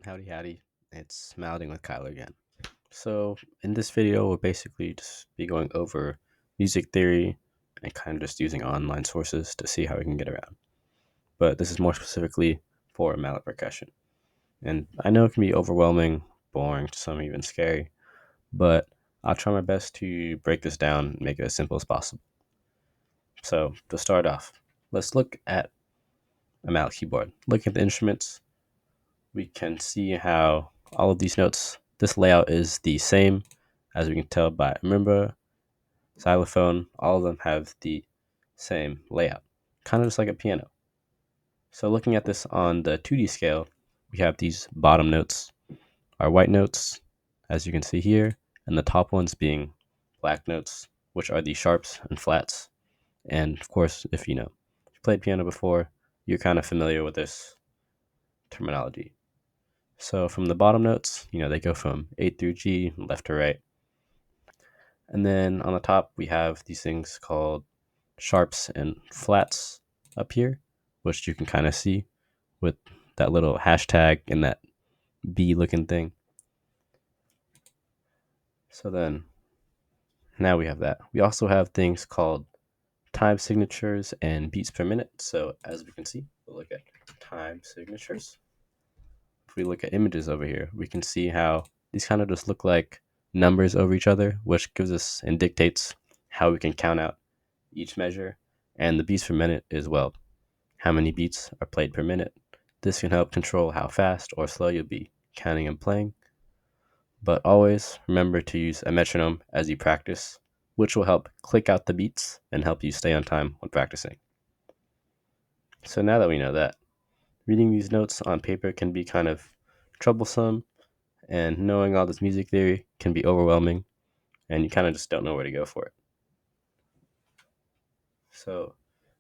Howdy howdy, it's Mallet with Kyler again. So in this video we'll basically just be going over music theory and kind of just using online sources to see how we can get around. But this is more specifically for mallet percussion. And I know it can be overwhelming, boring, to some even scary, but I'll try my best to break this down and make it as simple as possible. So to start off, let's look at a mallet keyboard. Looking at the instruments, we can see how all of these notes, this layout is the same as we can tell by marimba, xylophone, all of them have the same layout, kind of just like a piano. So looking at this on the 2D scale, we have these bottom notes, our white notes, as you can see here, and the top ones being black notes, which are the sharps and flats. And of course, if you played piano before, you're kind of familiar with this terminology. So from the bottom notes, they go from A through G, left to right. And then on the top, we have these things called sharps and flats up here, which you can kind of see with that little hashtag and that B looking thing. So then now we have that. We also have things called time signatures and beats per minute. So as we can see, we'll look at time signatures. If we look at images over here, we can see how these kind of just look like numbers over each other, which gives us and dictates how we can count out each measure. And the beats per minute is, well, how many beats are played per minute. This can help control how fast or slow you'll be counting and playing. But always remember to use a metronome as you practice, which will help click out the beats and help you stay on time when practicing. So now that we know that, reading these notes on paper can be kind of troublesome, and knowing all this music theory can be overwhelming, and you kind of just don't know where to go for it. So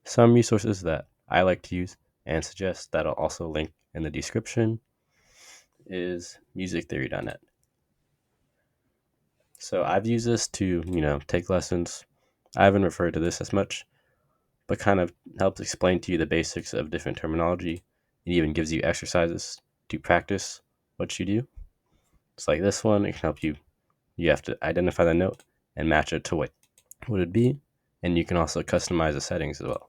some resources that I like to use and suggest that I'll also link in the description is musictheory.net. So I've used this to, take lessons. I haven't referred to this as much, but kind of helps explain to you the basics of different terminology. It even gives you exercises to practice what you do. It's like this one, it can help you. You have to identify the note and match it to what would it be, and you can also customize the settings as well.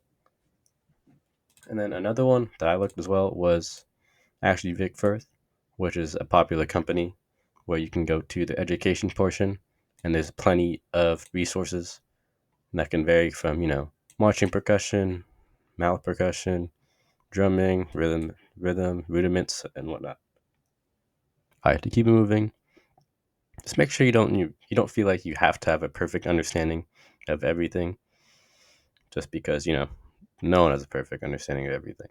And then another one that I looked as well was actually Vic Firth, which is a popular company where you can go to the education portion, and there's plenty of resources that can vary from, marching percussion, mallet percussion, drumming, rhythm, rudiments, and whatnot. All right, to keep it moving, just make sure you don't feel like you have to have a perfect understanding of everything, just because no one has a perfect understanding of everything,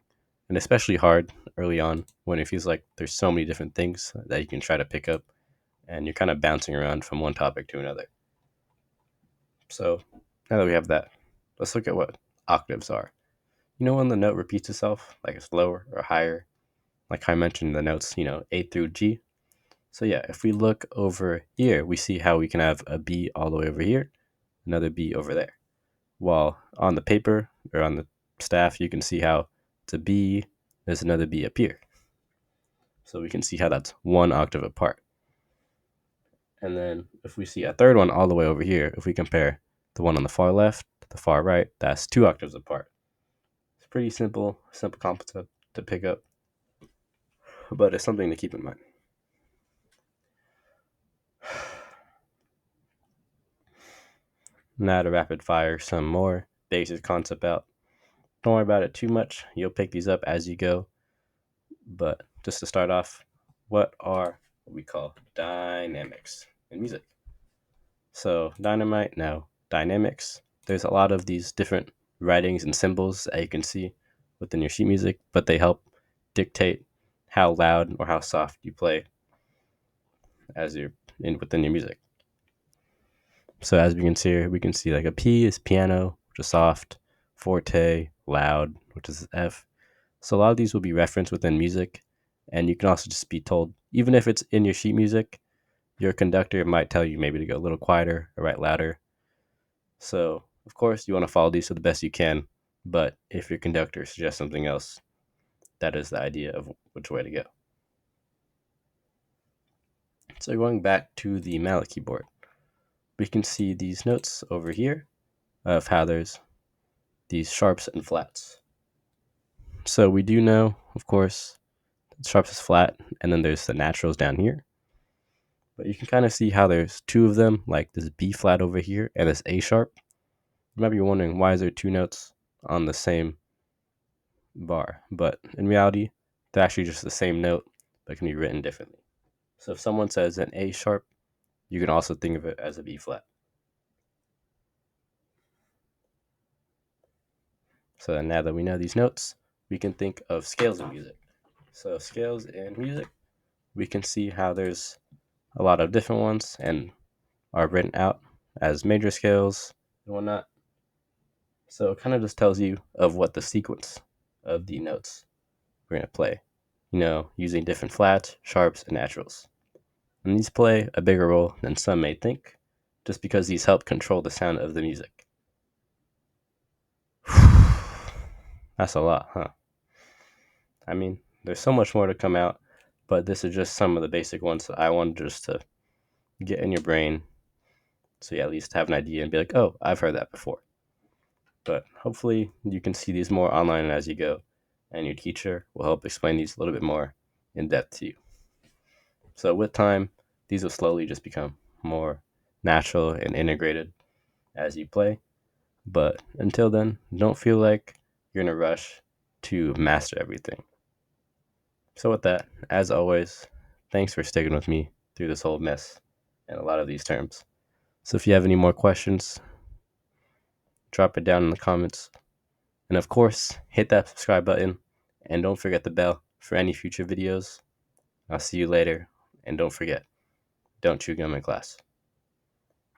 and especially hard early on when it feels like there's so many different things that you can try to pick up, and you're kind of bouncing around from one topic to another. So now that we have that, let's look at what octaves are. When the note repeats itself, like it's lower or higher, like I mentioned the notes, A through G. So yeah, if we look over here, we see how we can have a B all the way over here, another B over there. While on the paper or on the staff, you can see how it's a B, there's another B up here. So we can see how that's one octave apart. And then if we see a third one all the way over here, if we compare the one on the far left to the far right, that's two octaves apart. It's pretty simple concept to pick up, but it's something to keep in mind. Now to rapid fire some more basic concept out. Don't worry about it too much. You'll pick these up as you go. But just to start off, what are what we call dynamics in music? So dynamics. There's a lot of these different writings and symbols that you can see within your sheet music, but they help dictate how loud or how soft you play as you're within your music. So as we can see here, we can see like a P is piano, which is soft, forte, loud, which is F. So a lot of these will be referenced within music, and you can also just be told, even if it's in your sheet music, your conductor might tell you maybe to go a little quieter or write louder. So of course you want to follow these to the best you can, but if your conductor suggests something else, that is the idea of which way to go. So going back to the Mallet keyboard, we can see these notes over here of how there's these sharps and flats. So we do know, of course, sharps is flat, and then there's the naturals down here. But you can kind of see how there's two of them, like this B flat over here and this A sharp. You might be wondering, why is there two notes on the same bar? But in reality, they're actually just the same note, but can be written differently. So if someone says an A sharp, you can also think of it as a B flat. So now that we know these notes, we can think of scales in music. So scales in music, we can see how there's a lot of different ones and are written out as major scales and whatnot. So it kind of just tells you of what the sequence of the notes we're going to play, using different flats, sharps, and naturals. And these play a bigger role than some may think, just because these help control the sound of the music. That's a lot, huh? I mean, there's so much more to come out, but this is just some of the basic ones that I wanted just to get in your brain, so you at least have an idea and be like, oh, I've heard that before. But hopefully you can see these more online as you go, and your teacher will help explain these a little bit more in depth to you. So with time, these will slowly just become more natural and integrated as you play. But until then, don't feel like you're in a rush to master everything. So with that, as always, thanks for sticking with me through this whole mess and a lot of these terms. So if you have any more questions, drop it down in the comments. And of course, hit that subscribe button and don't forget the bell for any future videos. I'll see you later. And don't forget, don't chew gum in class.